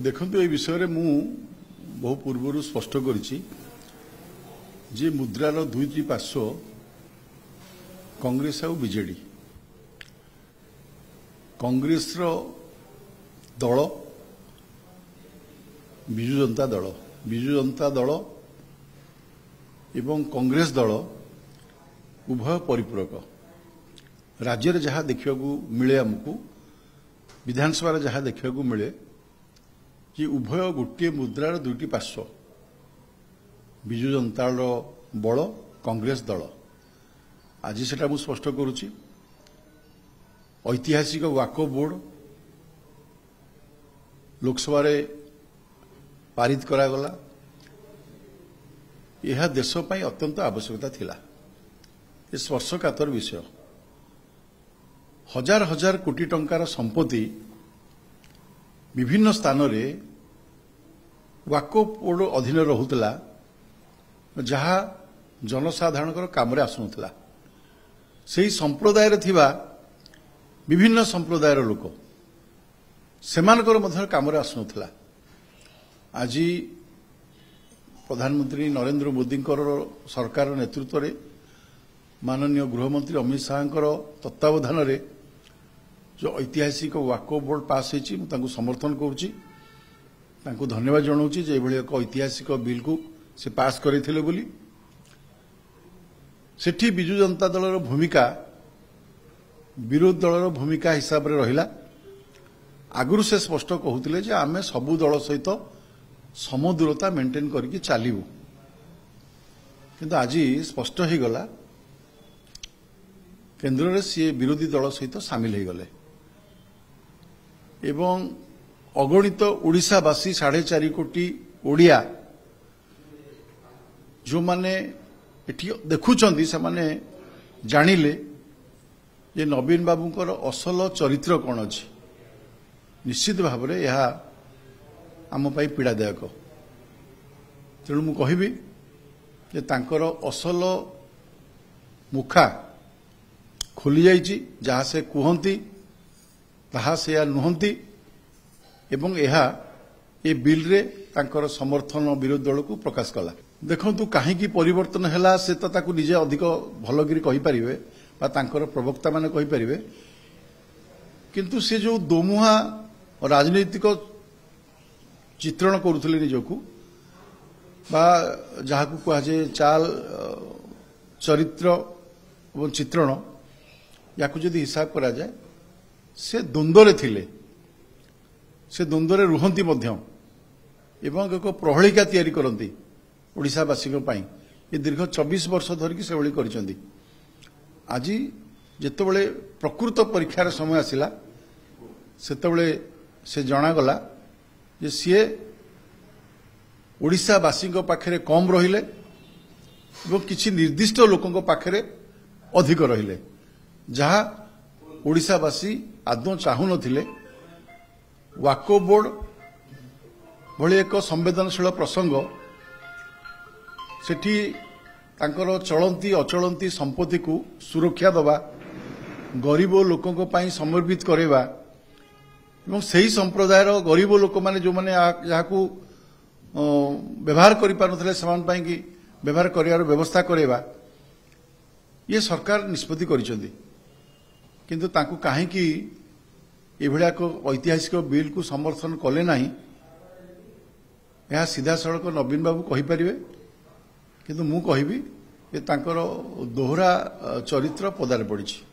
देखंतु ए विषय मु बहु पूर्व स्पष्ट करिछि जे मुद्रार दुईटी पार्श्व कांग्रेस और बीजेडी। कांग्रेस दल विजु जनता दल एवं कांग्रेस दल उभय परिपूरक। राज्य रे जहाँ देखा मिले आमको विधानसभा जहाँ देखा मिले कि उभय गोटे मुद्रार दुईटी पार्श्व विजु जनता बल कांग्रेस दल। आज सेटा मु स्पष्ट करुच्ची ऐतिहासिक वाको बोर्ड लोकसभा रे पारित करागला। यह देश पई अत्यंत आवश्यकता थिला। ये स्पर्शकातर विषय हजार हजार कोटी टंकार संपत्ति विभिन्न स्थान रे वाको बोर्ड अधीन रहुतला जहाँ जनसाधारण काम आसुनथला। सेही संप्रदाय रे थिबा विभिन्न संप्रदायर लोक सेमानकर मध्य काम आसुनथला। आज प्रधानमंत्री नरेंद्र मोदी सरकार नेतृत्व रे माननीय गृहमंत्री अमित शाह तत्वावधान रे जो ऐतिहासिक वाको बोर्ड पास होती समर्थन करुच्ची धन्यवाद जनाऊँगी जे एभली एक ऐतिहासिक बिल को से पास करते बोली। सेठी विजु जनता दलर भूमिका विरोधी दलर भूमिका हिसाब रे रहिला। आगुरु से स्पष्ट कहते जे आमे सबु दल सहित समदूरता मेंटेन करके चलू, किंतु आज स्पष्ट हो गला केंद्र रे सी विरोधी दल सहित सामिल हो गले एवं अगणित ओडिशावासी 4.5 कोटी ओडिया जो माने एठी देखुचंदी से माने जानिले जे नवीन बाबूंकर असल चरित्र कौन अछि। निश्चित भाव में यह आम पाई पीड़ादायक। तेणु मु कहिबी जे तांकर असल मुखा खोली जाइछि। जहाँ से कहती ताहा से या नुहंती एवं ए बिल रे तांकर समर्थन विरोधी दल को प्रकाश कला। देखंतु कहीं परिवर्तन हैला से तो ताकू निजे अधिक भलगिरी कहि परिबे बा तांकर प्रवक्ता माने कहि परिबे, किंतु से जो दोमुहा राजनीतिक चित्रण करुथले निजकू बा जहाकू कहाजे चाल चरित्र और चित्रण याकू जदि हिसाब करा जाए से द्वंद्व थिले, से द्वंद्व रुहंती मध्यम एवं एक प्रहलिका तैयारी करती ओडिशावासी ये दीर्घ 24 वर्ष धरिक से भली करिसेंती। आज जेतेबेले प्रकृत परीक्षार समय आसिला सेतेबेले से जणागला जे सीए ओडिशावासी पाखरे कम रहिले एवं किछि निर्दिष्ट लोकंक पाखरे अधिक रहिले, जहाँ ओडिशावासी आदौ चाहू नथिले। वाको बोर्ड भली एक संवेदनशील प्रसंग सेठी तांकर चलंती अचलंती संपत्ति को सुरक्षा दबा, गरीब लोकों पाई समर्पित करेवा एवं सही संप्रदायर गरीब लोक माने जो माने याकू व्यवहार करि पारुथले समान पाई कि व्यवहार करियार व्यवस्था करेवा ये सरकार निष्पत्ति करिसेंती। किंतु तांकू काहे कि एभलिया को ऐतिहासिक बिल को समर्थन कले नाही यह सीधा सड़क नवीन बाबू कहि परिबे, किंतु मु कहिबी जे तांकर दोहरा चरित्र पदारे पड़िछि।